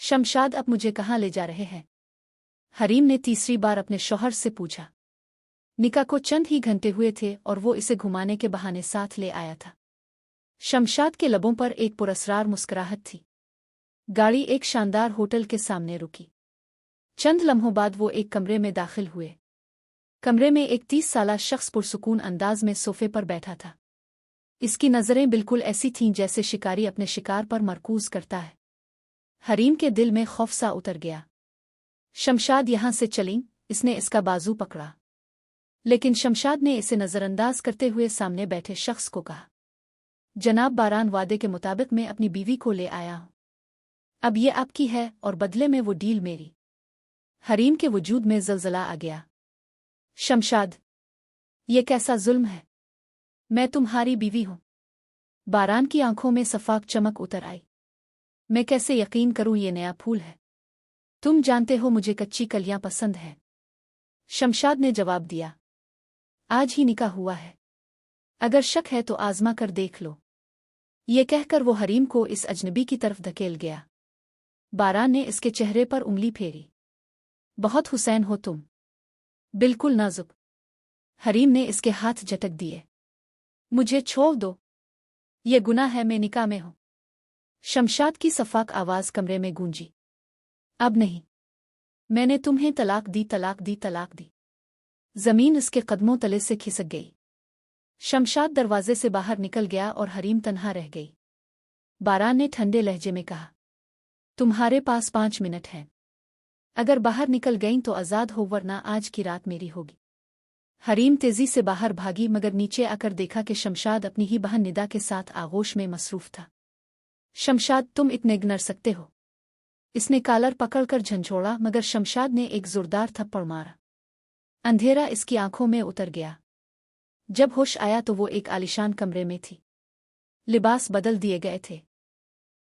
शमशाद अब मुझे कहाँ ले जा रहे हैं? हरीम ने तीसरी बार अपने शौहर से पूछा। निकाह को चंद ही घंटे हुए थे और वो इसे घुमाने के बहाने साथ ले आया था। शमशाद के लबों पर एक पुरस्रार मुस्कुराहट थी। गाड़ी एक शानदार होटल के सामने रुकी। चंद लम्हों बाद वो एक कमरे में दाखिल हुए। कमरे में एक 30 साला शख्स पुरसुकून अंदाज में सोफे पर बैठा था। इसकी नज़रें बिल्कुल ऐसी थीं जैसे शिकारी अपने शिकार पर मरकूज करता है। हरीम के दिल में खौफ सा उतर गया। शमशाद यहाँ से चलीं, इसने इसका बाजू पकड़ा। लेकिन शमशाद ने इसे नज़रअंदाज करते हुए सामने बैठे शख्स को कहा, जनाब बारान, वादे के मुताबिक मैं अपनी बीवी को ले आया हूँ। अब ये आपकी है और बदले में वो डील मेरी। हरीम के वजूद में ज़लज़ला आ गया। शमशाद, ये कैसा जुल्म है? मैं तुम्हारी बीवी हूँ। बारान की आंखों में सफाक चमक उतर आई। मैं कैसे यकीन करूँ ये नया फूल है? तुम जानते हो मुझे कच्ची कलियां पसंद हैं। शमशाद ने जवाब दिया, आज ही निकाह हुआ है। अगर शक है तो आजमा कर देख लो। ये कहकर वो हरीम को इस अजनबी की तरफ धकेल गया। बारान ने इसके चेहरे पर उंगली फेरी। बहुत हुसैन हो तुम, बिल्कुल नाजुक। हरीम ने इसके हाथ झटक दिए। मुझे छोड़ दो, ये गुनाह है, मैं निकाह में हूं। शमशाद की सफाक आवाज कमरे में गूंजी। अब नहीं, मैंने तुम्हें तलाक दी, तलाक दी, तलाक दी। जमीन इसके कदमों तले से खिसक गई। शमशाद दरवाजे से बाहर निकल गया और हरीम तन्हा रह गई। बारान ने ठंडे लहजे में कहा, तुम्हारे पास 5 मिनट हैं। अगर बाहर निकल गईं तो आज़ाद हो, वरना आज की रात मेरी होगी। हरीम तेजी से बाहर भागी, मगर नीचे आकर देखा कि शमशाद अपनी ही बहन निदा के साथ आगोश में मसरूफ था। शमशाद, तुम इतने गिर सकते हो? इसने कालर पकड़कर झंझोड़ा, मगर शमशाद ने एक जोरदार थप्पड़ मारा। अंधेरा इसकी आंखों में उतर गया। जब होश आया तो वो एक आलीशान कमरे में थी। लिबास बदल दिए गए थे।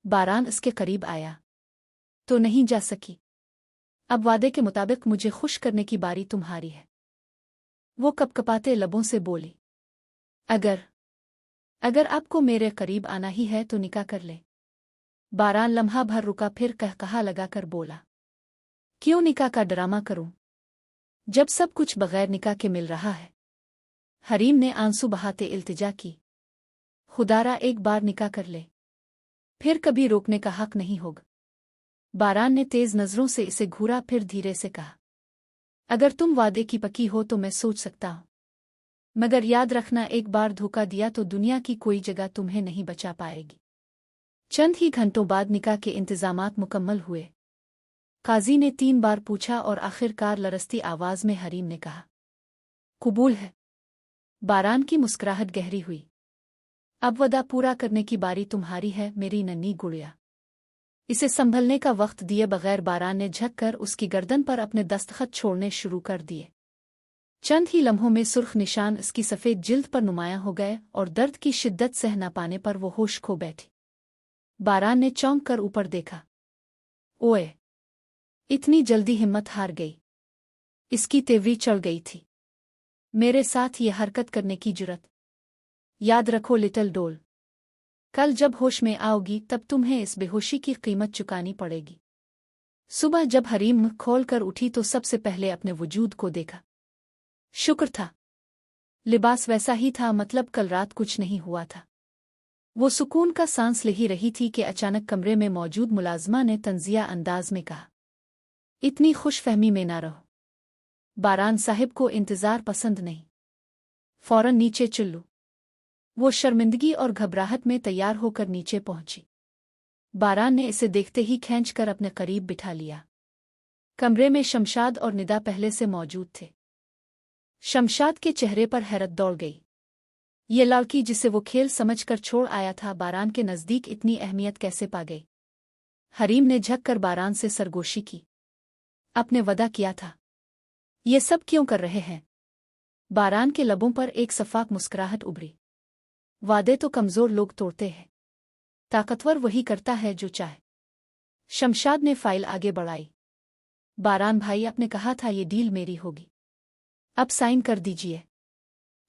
बारान इसके करीब आया तो नहीं जा सकी। अब वादे के मुताबिक मुझे खुश करने की बारी तुम्हारी है। वो कपकपाते लबों से बोली, अगर आपको मेरे करीब आना ही है तो निकाह कर ले। बारान लम्हा भर रुका, फिर कहकहा लगाकर बोला, क्यों निकाह का ड्रामा करूं जब सब कुछ बगैर निकाह के मिल रहा है? हरीम ने आंसू बहाते इल्तिजा की, खुदारा एक बार निकाह कर ले, फिर कभी रोकने का हक नहीं होगा। बारान ने तेज नजरों से इसे घूरा, फिर धीरे से कहा, अगर तुम वादे की पक्की हो तो मैं सोच सकता हूं, मगर याद रखना, एक बार धोखा दिया तो दुनिया की कोई जगह तुम्हें नहीं बचा पाएगी। चंद ही घंटों बाद निकाह के इंतजामात मुकम्मल हुए। काजी ने 3 बार पूछा और आखिरकार लरसती आवाज में हरीम ने कहा, कबूल है। बारान की मुस्कुराहट गहरी हुई। अब वदा पूरा करने की बारी तुम्हारी है, मेरी नन्ही गुड़िया। इसे संभलने का वक्त दिए बगैर बारान ने झककर उसकी गर्दन पर अपने दस्तखत छोड़ने शुरू कर दिए। चंद ही लम्हों में सुर्ख निशान इसकी सफ़ेद जिल्द पर नुमायां हो गए और दर्द की शिद्दत सह न पाने पर वो होश खो बैठी। बारान ने चौंक कर ऊपर देखा। ओए, इतनी जल्दी हिम्मत हार गई? इसकी तेवरी चढ़ गई थी। मेरे साथ ये हरकत करने की जुर्रत? याद रखो लिटिल डोल, कल जब होश में आओगी तब तुम्हें इस बेहोशी की कीमत चुकानी पड़ेगी। सुबह जब हरीम मुँह खोल कर उठी तो सबसे पहले अपने वजूद को देखा। शुक्र था, लिबास वैसा ही था, मतलब कल रात कुछ नहीं हुआ था। वो सुकून का सांस ले ही रही थी कि अचानक कमरे में मौजूद मुलाजमा ने तंजिया अंदाज में कहा, इतनी खुशफहमी में ना रहो। बारान साहिब को इंतजार पसंद नहीं, फौरन नीचे चलो। वो शर्मिंदगी और घबराहट में तैयार होकर नीचे पहुंची। बारान ने इसे देखते ही खींचकर अपने करीब बिठा लिया। कमरे में शमशाद और निदा पहले से मौजूद थे। शमशाद के चेहरे पर हैरत दौड़ गई। ये लड़की जिसे वो खेल समझकर छोड़ आया था, बारान के नज़दीक इतनी अहमियत कैसे पा गई? हरीम ने झककर बारान से सरगोशी की। आपने वदा किया था, ये सब क्यों कर रहे हैं? बारान के लबों पर एक सफाक मुस्कुराहट उभरी। वादे तो कमजोर लोग तोड़ते हैं, ताकतवर वही करता है जो चाहे। शमशाद ने फाइल आगे बढ़ाई। बारान भाई, आपने कहा था ये डील मेरी होगी, अब साइन कर दीजिए।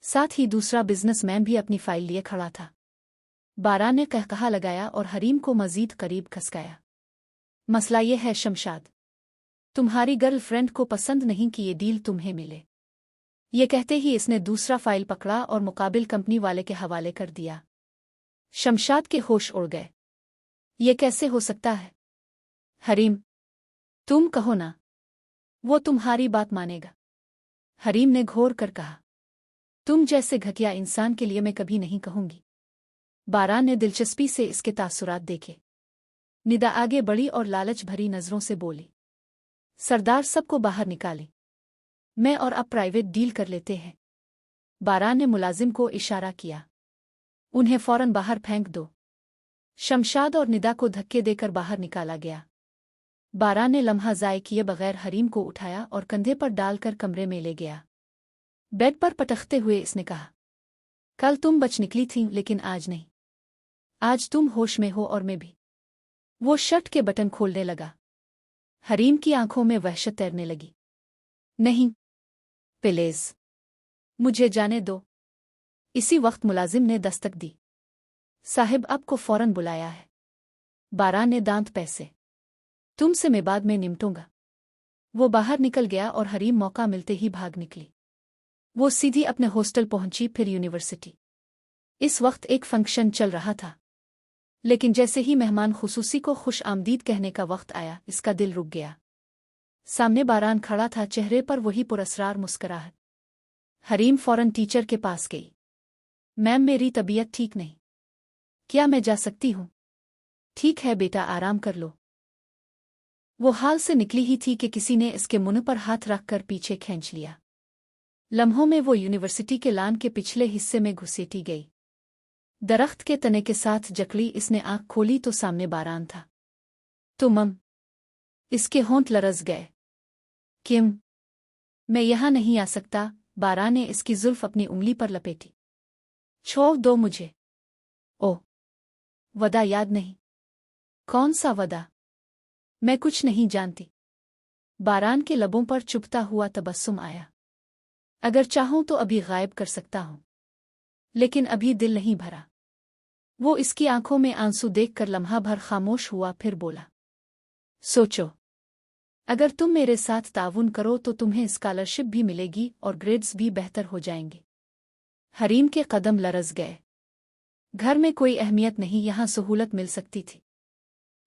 साथ ही दूसरा बिजनेसमैन भी अपनी फाइल लिए खड़ा था। बारान ने कहकहा लगाया और हरीम को मजीद करीब खसकाया। मसला ये है शमशाद, तुम्हारी गर्लफ्रेंड को पसंद नहीं कि ये डील तुम्हें मिले। ये कहते ही इसने दूसरा फाइल पकड़ा और मुकाबिल कंपनी वाले के हवाले कर दिया। शमशाद के होश उड़ गए। ये कैसे हो सकता है? हरीम, तुम कहो ना, वो तुम्हारी बात मानेगा। हरीम ने घोर कर कहा, तुम जैसे घटिया इंसान के लिए मैं कभी नहीं कहूंगी। बारान ने दिलचस्पी से इसके तासुरात देखे। निदा आगे बढ़ी और लालच भरी नजरों से बोली, सरदार सबको बाहर निकाले, मैं और आप प्राइवेट डील कर लेते हैं। बारान ने मुलाजिम को इशारा किया, उन्हें फौरन बाहर फेंक दो। शमशाद और निदा को धक्के देकर बाहर निकाला गया। बारान ने लम्हा ज़ाय किए बगैर हरीम को उठाया और कंधे पर डालकर कमरे में ले गया। बेड पर पटखते हुए इसने कहा, कल तुम बच निकली थी लेकिन आज नहीं। आज तुम होश में हो और मैं भी। वो शर्ट के बटन खोलने लगा। हरीम की आंखों में वहशत तैरने लगी। नहीं प्लीज, मुझे जाने दो। इसी वक्त मुलाजिम ने दस्तक दी। साहिब आपको फौरन बुलाया है। बारान ने दांत पैसे, तुमसे मैं बाद में निपटूंगा। वो बाहर निकल गया और हरीम मौका मिलते ही भाग निकली। वो सीधी अपने हॉस्टल पहुंची, फिर यूनिवर्सिटी। इस वक्त एक फंक्शन चल रहा था, लेकिन जैसे ही मेहमान खुसूसी को खुश आमदीद कहने का वक्त आया, इसका दिल रुक गया। सामने बारान खड़ा था, चेहरे पर वही पुरस्रार मुस्कुराहट। हरीम फौरन टीचर के पास गई। मैम, मेरी तबीयत ठीक नहीं, क्या मैं जा सकती हूँ? ठीक है बेटा, आराम कर लो। वो हाल से निकली ही थी कि किसी ने इसके मुंह पर हाथ रखकर पीछे खींच लिया। लम्हों में वो यूनिवर्सिटी के लान के पिछले हिस्से में घुसेटी गई। दरख्त के तने के साथ जकड़ी इसने आंख खोली तो सामने बारान था। तुम? इसके होंठ लरज गए। किम? मैं यहां नहीं आ सकता। बारान ने इसकी जुल्फ अपनी उंगली पर लपेटी। छोड़ दो मुझे। ओह, वदा याद नहीं? कौन सा वदा? मैं कुछ नहीं जानती। बारान के लबों पर चुभता हुआ तबस्सुम आया। अगर चाहूं तो अभी गायब कर सकता हूं, लेकिन अभी दिल नहीं भरा। वो इसकी आंखों में आंसू देखकर लम्हा भर खामोश हुआ, फिर बोला, सोचो, अगर तुम मेरे साथ ताउन करो तो तुम्हें स्कॉलरशिप भी मिलेगी और ग्रेड्स भी बेहतर हो जाएंगे। हरीम के कदम लरज गए। घर में कोई अहमियत नहीं, यहां सहूलत मिल सकती थी,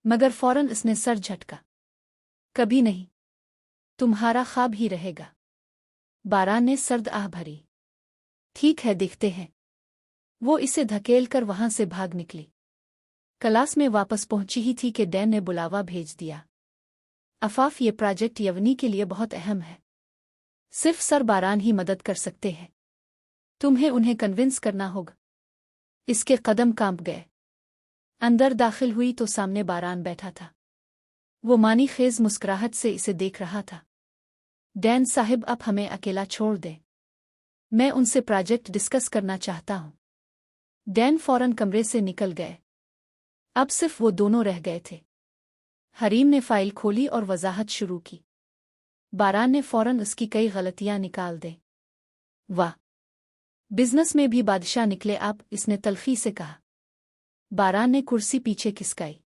मगर फौरन इसने सर झटका। कभी नहीं, तुम्हारा ख्वाब ही रहेगा। बारान ने सर्द आह भरी। ठीक है, देखते हैं। वो इसे धकेलकर वहां से भाग निकली। क्लास में वापस पहुंची ही थी कि डैन ने बुलावा भेज दिया। अफाफ, ये प्रोजेक्ट यवनी के लिए बहुत अहम है। सिर्फ सर बारान ही मदद कर सकते हैं। तुम्हें उन्हें कन्विंस करना होगा। इसके कदम कांप गए। अंदर दाखिल हुई तो सामने बारान बैठा था। वो मानी खेज मुस्कुराहट से इसे देख रहा था। डैन साहिब, अब हमें अकेला छोड़ दें, मैं उनसे प्रोजेक्ट डिस्कस करना चाहता हूं। डैन फौरन कमरे से निकल गए। अब सिर्फ वो दोनों रह गए थे। हरीम ने फाइल खोली और वजाहत शुरू की। बारान ने फौरन उसकी कई गलतियां निकाल दे। वाह, बिजनेस में भी बादशाह निकले आप, इसने तलखी से कहा। बारान ने कुर्सी पीछे खिसकाई।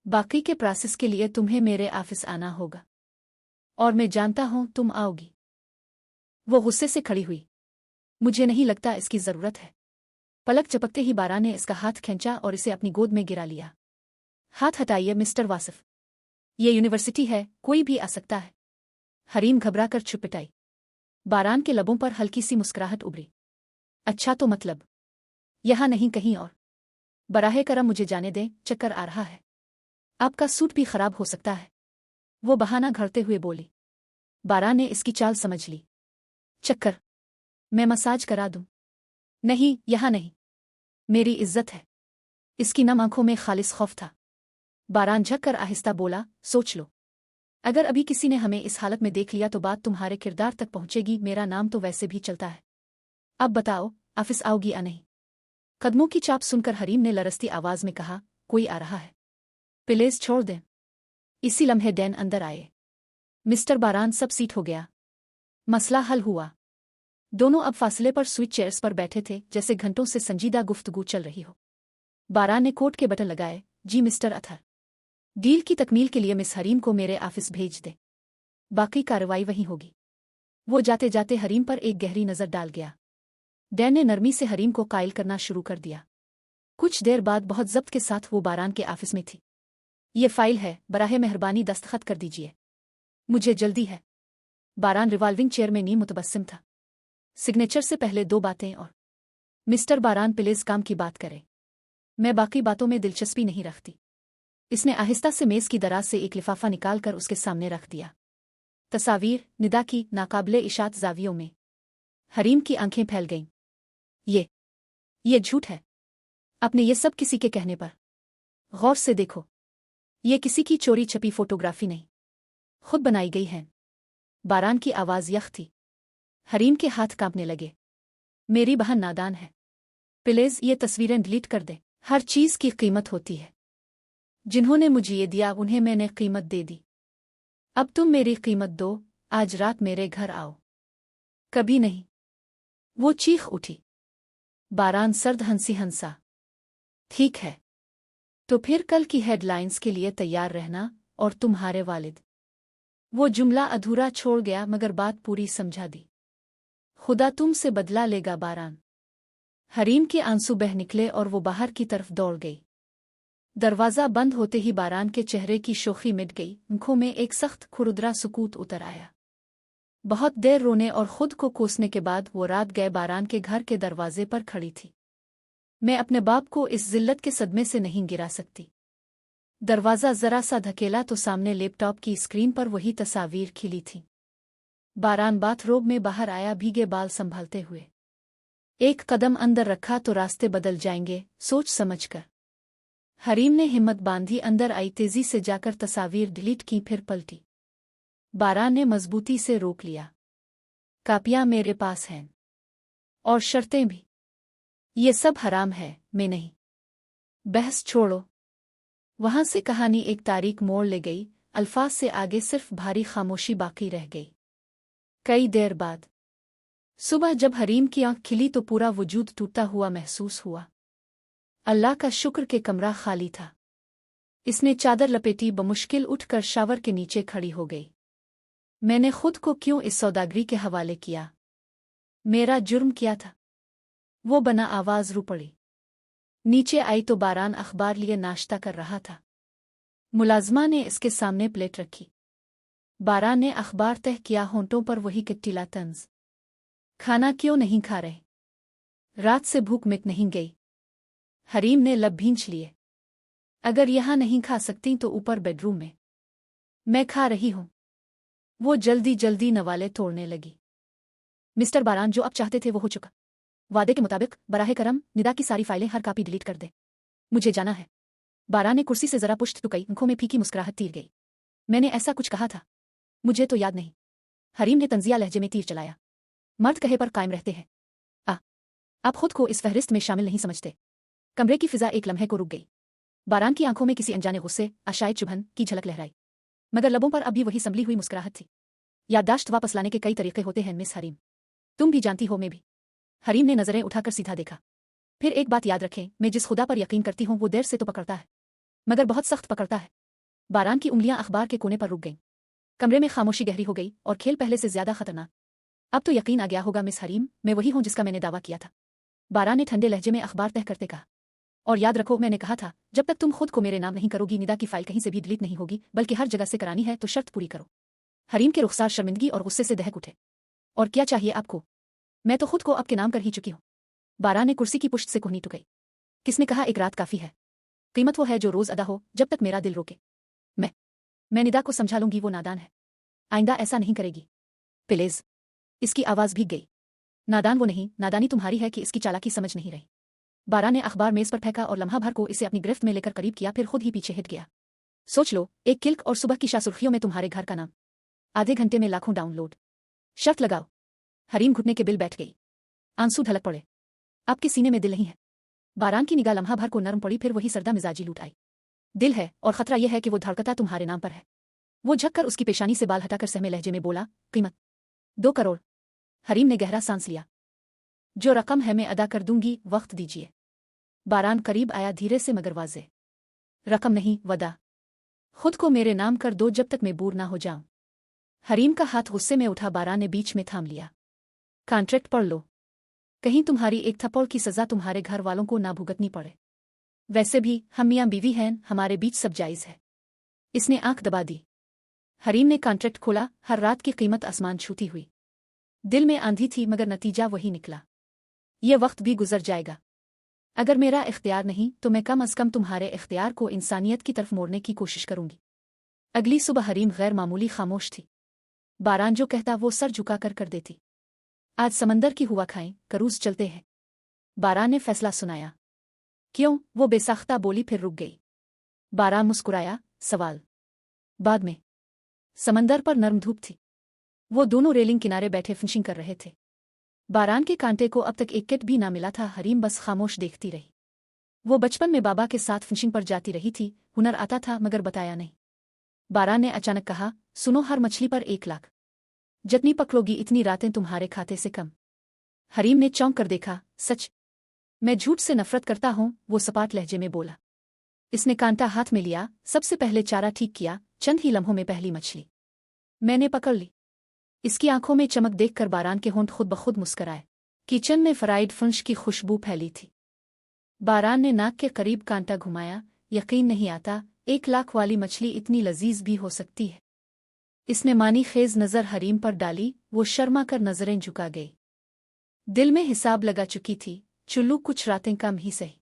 बाकी के प्रोसेस के लिए तुम्हें मेरे ऑफिस आना होगा, और मैं जानता हूं तुम आओगी। वो गुस्से से खड़ी हुई। मुझे नहीं लगता इसकी जरूरत है। पलक झपकते ही बारान ने इसका हाथ खींचा और इसे अपनी गोद में गिरा लिया। हाथ हटाइए मिस्टर वासिफ, ये यूनिवर्सिटी है, कोई भी आ सकता है। हरीम घबरा कर छुपटाई। बारान के लबों पर हल्की सी मुस्कुराहट उभरी। अच्छा, तो मतलब यहां नहीं कहीं और? बराहे करम मुझे जाने दें, चक्कर आ रहा है। आपका सूट भी खराब हो सकता है, वो बहाना घड़ते हुए बोली। बारान ने इसकी चाल समझ ली। चक्कर? मैं मसाज करा दूं? नहीं, यहां नहीं, मेरी इज्जत है। इसकी नम आंखों में खालिस खौफ था। बारान झककर आहिस्ता बोला, सोच लो, अगर अभी किसी ने हमें इस हालत में देख लिया तो बात तुम्हारे किरदार तक पहुंचेगी। मेरा नाम तो वैसे भी चलता है। अब बताओ, ऑफिस आओगी या नहीं? कदमों की चाप सुनकर हरीम ने लरसती आवाज में कहा, कोई आ रहा है, प्लीज छोड़ दें। इसी लम्हे डैन अंदर आए। मिस्टर बारान, सब सीट हो गया। मसला हल हुआ। दोनों अब फासले पर स्विच चेयर्स पर बैठे थे, जैसे घंटों से संजीदा गुफ्तगू चल रही हो। बारान ने कोट के बटन लगाए। जी मिस्टर अथर। डील की तकमील के लिए मिस हरीम को मेरे ऑफिस भेज दे, बाकी कार्रवाई वहीं होगी। वो जाते जाते हरीम पर एक गहरी नज़र डाल गया। डैन ने नरमी से हरीम को कायल करना शुरू कर दिया। कुछ देर बाद बहुत ज़ब्त के साथ वो बारान के ऑफिस में थी। ये फाइल है, बराहे मेहरबानी दस्तखत कर दीजिए, मुझे जल्दी है। बारान रिवॉल्विंग चेयर में नीम मुतबस्सिम था। सिग्नेचर से पहले 2 बातें और। मिस्टर बारान प्लीज काम की बात करें, मैं बाकी बातों में दिलचस्पी नहीं रखती। इसने आहिस्ता से मेज़ की दराज से एक लिफाफा निकालकर उसके सामने रख दिया। तस्वीर निदा की नाकाबिले इशात जावियों में। हरीम की आंखें फैल गईं। ये झूठ है। अपने ये सब किसी के कहने पर। गौर से देखो, ये किसी की चोरी छपी फोटोग्राफी नहीं, खुद बनाई गई है। बारान की आवाज़ यख थी। हरीम के हाथ कांपने लगे। मेरी बहन नादान है, प्लीज ये तस्वीरें डिलीट कर दे। हर चीज़ की कीमत होती है। जिन्होंने मुझे ये दिया उन्हें मैंने कीमत दे दी। अब तुम मेरी कीमत दो, आज रात मेरे घर आओ। कभी नहीं, वो चीख उठी। बारान सर्द हंसी हंसा। ठीक है, तो फिर कल की हेडलाइंस के लिए तैयार रहना, और तुम्हारे वालिद। वो जुमला अधूरा छोड़ गया मगर बात पूरी समझा दी। खुदा तुमसे बदला लेगा बारान। हरीम के आंसू बह निकले और वो बाहर की तरफ दौड़ गई। दरवाज़ा बंद होते ही बारान के चेहरे की शोखी मिट गई। आंखों में एक सख्त खुरुदरा सुकूत उतर आया। बहुत देर रोने और खुद को कोसने के बाद वो रात गए बारान के घर के दरवाजे पर खड़ी थी। मैं अपने बाप को इस जिल्लत के सदमे से नहीं गिरा सकती। दरवाज़ा जरा सा धकेला तो सामने लैपटॉप की स्क्रीन पर वही तस्वीर खिली थी। बारान बाथरोब में बाहर आया, भीगे बाल संभालते हुए। एक कदम अंदर रखा तो रास्ते बदल जाएंगे, सोच समझकर। हरीम ने हिम्मत बांधी, अंदर आई, तेजी से जाकर तस्वीर डिलीट की, फिर पलटी। बारान ने मजबूती से रोक लिया। कापियां मेरे पास हैं, और शर्तें भी। ये सब हराम है, मैं नहीं। बहस छोड़ो। वहां से कहानी एक तारीख मोड़ ले गई। अल्फाज से आगे सिर्फ भारी खामोशी बाकी रह गई। कई देर बाद सुबह जब हरीम की आंख खिली तो पूरा वजूद टूटा हुआ महसूस हुआ। अल्लाह का शुक्र के कमरा खाली था। इसने चादर लपेटी, बमुश्किल उठकर शावर के नीचे खड़ी हो गई। मैंने खुद को क्यों इस सौदागरी के हवाले किया? मेरा जुर्म क्या था? वो बना आवाज रू पड़ी। नीचे आई तो बारान अखबार लिए नाश्ता कर रहा था। मुलाजमा ने इसके सामने प्लेट रखी। बारान ने अखबार तह किया, होंठों पर वही कटीला तंज। खाना क्यों नहीं खा रहे? रात से भूख मिट नहीं गई। हरीम ने लब भींच लिए। अगर यहां नहीं खा सकती तो ऊपर बेडरूम में। मैं खा रही हूं। वो जल्दी जल्दी नवाले तोड़ने लगी। मिस्टर बारान, जो आप चाहते थे वो हो चुका। वादे के मुताबिक बराहे करम निदा की सारी फाइलें, हर कापी डिलीट कर दे। मुझे जाना है। बारान ने कुर्सी से जरा पुश्त टुकई, आंखों में फीकी मुस्कुराहट तीर गई। मैंने ऐसा कुछ कहा था? मुझे तो याद नहीं। हरीम ने तंजिया लहजे में तीर चलाया। मर्द कहे पर कायम रहते हैं। आप खुद को इस फहरिस्त में शामिल नहीं समझते। कमरे की फिजा एक लम्हे को रुक गई। बारान की आंखों में किसी अनजाने गुस्से, आशायद चुभन की झलक लहराई, मगर लबों पर अब भी वही संभली हुई मुस्कुराहट थी। याददाश्त वापस लाने के कई तरीके होते हैं मिस हरीम, तुम भी जानती हो, मैं भी। हरीम ने नजरें उठाकर सीधा देखा। फिर एक बात याद रखें, मैं जिस खुदा पर यकीन करती हूं वो देर से तो पकड़ता है, मगर बहुत सख्त पकड़ता है। बारान की उंगलियां अखबार के कोने पर रुक गईं। कमरे में खामोशी गहरी हो गई और खेल पहले से ज्यादा खतरनाक। अब तो यकीन आ गया होगा मिस हरीम, मैं वही हूं जिसका मैंने दावा किया था। बारान ने ठंडे लहजे में अखबार तह करते कहा। और याद रखो, मैंने कहा था जब तक तुम खुद को मेरे नाम नहीं करोगी निदा की फाइल कहीं से भी डिलीट नहीं होगी, बल्कि हर जगह से करानी है तो शर्त पूरी करो। हरीम के रुखसार शर्मिंदगी और गुस्से से दहक उठे। और क्या चाहिए आपको? मैं तो खुद को आपके नाम कर ही चुकी हूं। बारान ने कुर्सी की पुश्त से कोहनी टुकाई। किसने कहा एक रात काफी है? कीमत वो है जो रोज अदा हो, जब तक मेरा दिल रोके। मैं निदा को समझा लूंगी, वो नादान है, आइंदा ऐसा नहीं करेगी। प्लीज। इसकी आवाज भीग गई। नादान वो नहीं, नादानी तुम्हारी है कि इसकी चालाकी समझ नहीं रही। बारान ने अखबार मेज पर फेंका और लम्हा भर को इसे अपनी गिरफ्त में लेकर करीब किया, फिर खुद ही पीछे हट गया। सोच लो, एक क्लिक और सुबह की शासुर्खियों में तुम्हारे घर का नाम। आधे घंटे में लाखों डाउनलोड। शर्त लगाओ। हरीम घुटने के बिल बैठ गई। आंसू ढलक पड़े। आपके सीने में दिल नहीं है? बारान की निगाह लम्हा भर को नरम पड़ी, फिर वही सरदा मिजाजी लूट आई। दिल है, और खतरा यह है कि वो धड़कता तुम्हारे नाम पर है। वो झककर उसकी पेशानी से बाल हटाकर सहमे लहजे में बोला, कीमत 2 करोड़। हरीम ने गहरा सांस लिया। जो रकम है मैं अदा कर दूंगी, वक्त दीजिए। बारान करीब आया, धीरे से मगर वाज़े। रकम नहीं, वदा। खुद को मेरे नाम कर दो जब तक मैं बूढ़ ना हो जाऊं। हरीम का हाथ गुस्से में उठा। बारान ने बीच में थाम लिया। कॉन्ट्रैक्ट पढ़ लो, कहीं तुम्हारी एक थप्पड़ की सजा तुम्हारे घर वालों को ना भुगतनी पड़े। वैसे भी हम मियां बीवी हैं, हमारे बीच सब जायज़ है। इसने आंख दबा दी। हरीम ने कॉन्ट्रैक्ट खोला। हर रात की कीमत आसमान छूती हुई। दिल में आंधी थी मगर नतीजा वही निकला। ये वक्त भी गुजर जाएगा। अगर मेरा इख्तियार नहीं तो मैं कम अज़ कम तुम्हारे इख्तियार को इंसानियत की तरफ मोड़ने की कोशिश करूंगी। अगली सुबह हरीम गैर मामूली खामोश थी। बारान जो कहता वो सर झुकाकर कर देती। आज समंदर की हुआ खाएं, क्रूज चलते हैं। बारान ने फैसला सुनाया। क्यों? वो बेसाख्ता बोली, फिर रुक गई। बारान मुस्कुराया। सवाल बाद में। समंदर पर नर्म धूप थी। वो दोनों रेलिंग किनारे बैठे फिनिशिंग कर रहे थे। बारान के कांटे को अब तक एक किट भी ना मिला था। हरीम बस खामोश देखती रही। वो बचपन में बाबा के साथ फिनिशिंग पर जाती रही थी, हुनर आता था मगर बताया नहीं। बारान ने अचानक कहा, सुनो, हर मछली पर 1 लाख। जितनी पकड़ोगी इतनी रातें तुम्हारे खाते से कम। हरीम ने चौंक कर देखा। सच? मैं झूठ से नफरत करता हूं, वो सपाट लहजे में बोला। इसने कांटा हाथ में लिया। सबसे पहले चारा ठीक किया। चंद ही लम्हों में पहली मछली मैंने पकड़ ली। इसकी आंखों में चमक देखकर बारान के होंठ खुद ब खुद मुस्कराए। किचन में फ्राइड फिश की खुशबू फैली थी। बारान ने नाक के करीब कांटा घुमाया। यकीन नहीं आता, 1 लाख वाली मछली इतनी लजीज भी हो सकती है। इसने मानी खेज नजर हरीम पर डाली। वो शर्मा कर नजरें झुका गई। दिल में हिसाब लगा चुकी थी, चुल्लू कुछ रातें कम ही सही।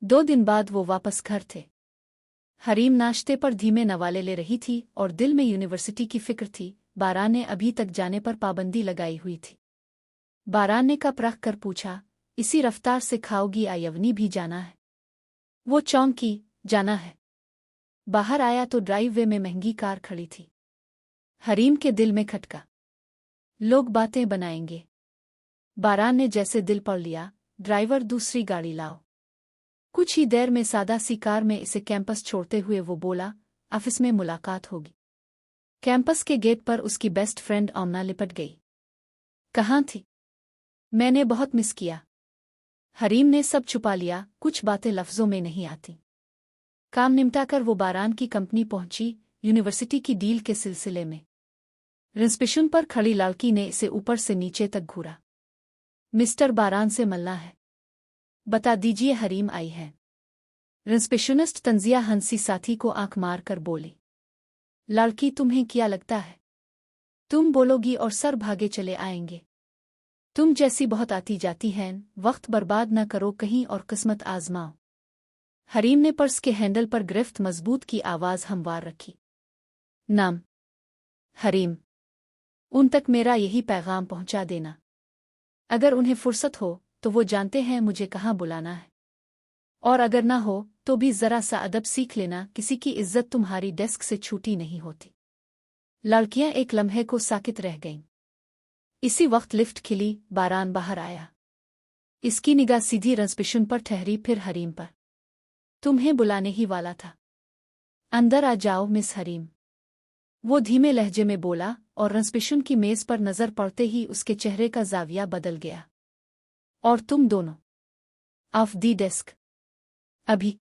2 दिन बाद वो वापस घर थे। हरीम नाश्ते पर धीमे नवाले ले रही थी और दिल में यूनिवर्सिटी की फिक्र थी। बारान ने अभी तक जाने पर पाबंदी लगाई हुई थी। बारान ने कप रख कर पूछा, इसी रफ्तार से खाओगी या यवनी भी जाना है? वो चौंकी। जाना है। बाहर आया तो ड्राइव वे में महंगी कार खड़ी थी। हरीम के दिल में खटका। लोग बातें बनाएंगे। बारान ने जैसे दिल पढ़ लिया। ड्राइवर, दूसरी गाड़ी लाओ। कुछ ही देर में सादा सी कार में इसे कैंपस छोड़ते हुए वो बोला, ऑफिस में मुलाकात होगी। कैंपस के गेट पर उसकी बेस्ट फ्रेंड आमना लिपट गई। कहाँ थी? मैंने बहुत मिस किया। हरीम ने सब छुपा लिया। कुछ बातें लफ्जों में नहीं आती। काम निपटाकर वो बारान की कंपनी पहुंची, यूनिवर्सिटी की डील के सिलसिले में। रिसेप्शन पर खड़ी लड़की ने इसे ऊपर से नीचे तक घूरा। मिस्टर बारान से मिलना है। बता दीजिए, हरीम आई है। रिसेप्शनिस्ट तंजिया हंसी साथी को आंख मार कर बोली। लड़की, तुम्हें क्या लगता है तुम बोलोगी और सर भागे चले आएंगे? तुम जैसी बहुत आती जाती हैं, वक्त बर्बाद न करो कहीं और किस्मत आजमाओ। हरीम ने पर्स के हैंडल पर गिरफ्त मजबूत की आवाज हमवार रखी। नाम हरीम। उन तक मेरा यही पैगाम पहुंचा देना। अगर उन्हें फुर्सत हो तो वो जानते हैं मुझे कहाँ बुलाना है, और अगर ना हो तो भी जरा सा अदब सीख लेना। किसी की इज्जत तुम्हारी डेस्क से छूटी नहीं होती। लड़कियां एक लम्हे को साकित रह गईं। इसी वक्त लिफ्ट खिली। बारान बाहर आया। इसकी निगाह सीधी रिसेप्शन पर ठहरी, फिर हरीम पर। तुम्हें बुलाने ही वाला था। अंदर आ जाओ मिस हरीम, वो धीमे लहजे में बोला, और रिसेप्शन की मेज पर नजर पड़ते ही उसके चेहरे का जाविया बदल गया। और तुम दोनों ऑफ दी डेस्क। अभी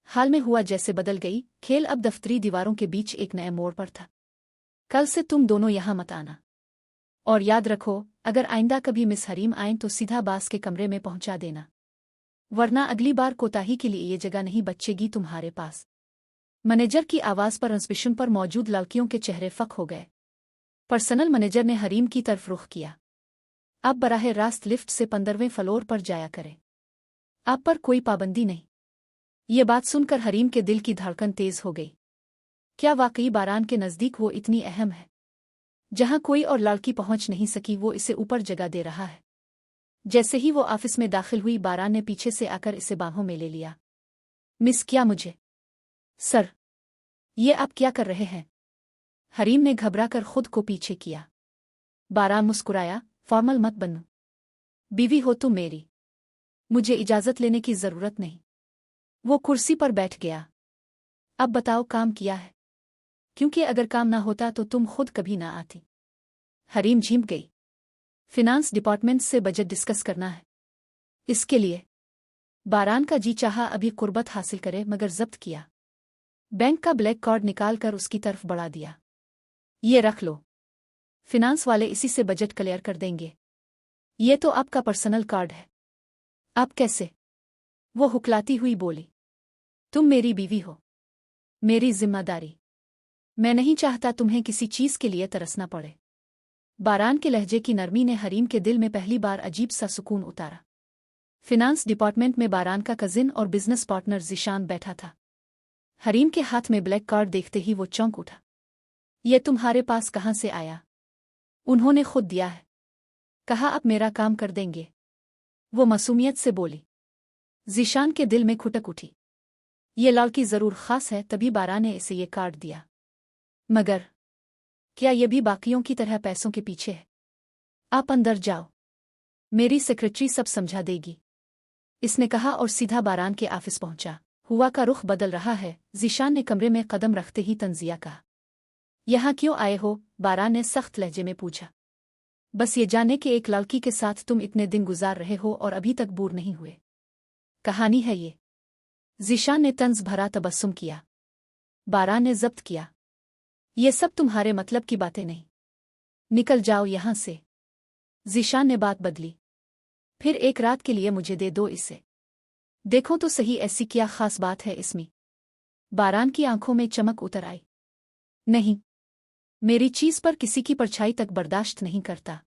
हाल में हुआ जैसे बदल गई। खेल अब दफ्तरी दीवारों के बीच एक नए मोड़ पर था। कल से तुम दोनों यहां मत आना। और याद रखो, अगर आइंदा कभी मिस हरीम आएं तो सीधा बास के कमरे में पहुंचा देना, वरना अगली बार कोताही के लिए ये जगह नहीं बचेगी तुम्हारे पास। मैनेजर की आवाज पर रिसेप्शन पर मौजूद लड़कियों के चेहरे फक हो गए। पर्सनल मैनेजर ने हरीम की तरफ रुख किया। अब बराह रास्त लिफ्ट से 15वें फ्लोर पर जाया करें। आप पर कोई पाबंदी नहीं। ये बात सुनकर हरीम के दिल की धड़कन तेज हो गई। क्या वाकई बारान के नजदीक वो इतनी अहम है? जहां कोई और लड़की पहुंच नहीं सकी, वो इसे ऊपर जगह दे रहा है। जैसे ही वो ऑफिस में दाखिल हुई, बारान ने पीछे से आकर इसे बाहों में ले लिया। मिस किया मुझे? सर, ये आप क्या कर रहे हैं? हरीम ने घबराकर खुद को पीछे किया। बारान मुस्कुराया। फॉर्मल मत बनो। बीवी हो तुम मेरी, मुझे इजाजत लेने की जरूरत नहीं। वो कुर्सी पर बैठ गया। अब बताओ, काम किया है? क्योंकि अगर काम ना होता तो तुम खुद कभी ना आती। हरीम झिम गई। फिनांस डिपार्टमेंट से बजट डिस्कस करना है। इसके लिए बारान का जी चाहा अभी कुर्बत हासिल करे, मगर जब्त किया। बैंक का ब्लैक कार्ड निकाल कर उसकी तरफ बढ़ा दिया। ये रख लो, फिनांस वाले इसी से बजट क्लियर कर देंगे। ये तो आपका पर्सनल कार्ड है। आप कैसे? वो हुकलाती हुई बोली। तुम मेरी बीवी हो, मेरी जिम्मेदारी। मैं नहीं चाहता तुम्हें किसी चीज के लिए तरसना पड़े। बारान के लहजे की नरमी ने हरीम के दिल में पहली बार अजीब सा सुकून उतारा। फिनांस डिपार्टमेंट में बारान का कजिन और बिजनेस पार्टनर ज़ीशान बैठा था। हरीम के हाथ में ब्लैक कार्ड देखते ही वो चौंक उठा। ये तुम्हारे पास कहाँ से आया? उन्होंने खुद दिया है। कहा अब मेरा काम कर देंगे, वो मासूमियत से बोली। ज़ीशान के दिल में खुटक उठी। ये लड़की जरूर खास है, तभी बारान ने इसे ये कार्ड दिया। मगर क्या ये भी बाकियों की तरह पैसों के पीछे है? आप अंदर जाओ, मेरी सेक्रेटरी सब समझा देगी, इसने कहा और सीधा बारान के ऑफिस पहुंचा। हुआ का रुख बदल रहा है, ज़ीशान ने कमरे में कदम रखते ही तंजिया कहा। यहाँ क्यों आए हो? बारान ने सख्त लहजे में पूछा। बस ये जाने कि एक लड़की के साथ तुम इतने दिन गुजार रहे हो और अभी तक बोर नहीं हुए। कहानी है ये। ज़ीशान ने तंज भरा तबस्सुम किया। बारान ने जब्त किया। ये सब तुम्हारे मतलब की बातें नहीं, निकल जाओ यहां से। ज़ीशान ने बात बदली। फिर एक रात के लिए मुझे दे दो इसे, देखो तो सही ऐसी क्या खास बात है इसमें। बारान की आंखों में चमक उतर आई। नहीं, मेरी चीज पर किसी की परछाई तक बर्दाश्त नहीं करता।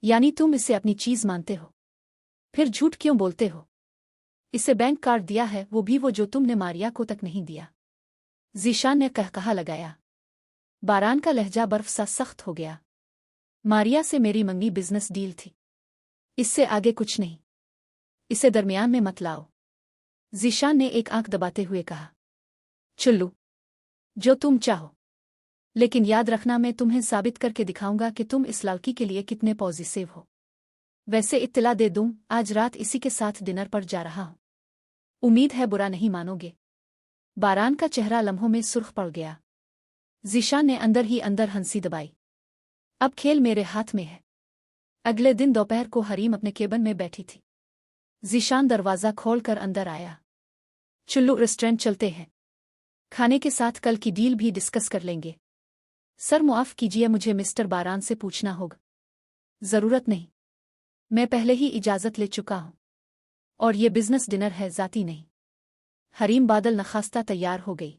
यानी तुम इसे अपनी चीज मानते हो? फिर झूठ क्यों बोलते हो? इसे बैंक कार्ड दिया है, वो भी वो जो तुमने मारिया को तक नहीं दिया। ज़ीशान ने कहकहा लगाया। बारान का लहजा बर्फ सा सख्त हो गया। मारिया से मेरी मंगी बिजनेस डील थी, इससे आगे कुछ नहीं। इसे दरमियान में मत लाओ। ज़ीशान ने एक आंख दबाते हुए कहा। चुल्लू, जो तुम चाहो, लेकिन याद रखना मैं तुम्हें साबित करके दिखाऊंगा कि तुम इस लड़की के लिए कितने पॉजिटिव हो। वैसे इत्तला दे दूं, आज रात इसी के साथ डिनर पर जा रहा हूं। उम्मीद है बुरा नहीं मानोगे। बारान का चेहरा लम्हों में सुर्ख पड़ गया। ज़ीशान ने अंदर ही अंदर हंसी दबाई। अब खेल मेरे हाथ में है। अगले दिन दोपहर को हरीम अपने केबिन में बैठी थी। ज़ीशान दरवाज़ा खोलकर अंदर आया। चुल्लू, रेस्टोरेंट चलते हैं, खाने के साथ कल की डील भी डिस्कस कर लेंगे। सर मुआफ़ कीजिए, मुझे मिस्टर बारान से पूछना होगा। ज़रूरत नहीं, मैं पहले ही इजाज़त ले चुका हूं, और ये बिजनेस डिनर है, ज़ाती नहीं। हरीम बादल नखास्ता तैयार हो गई।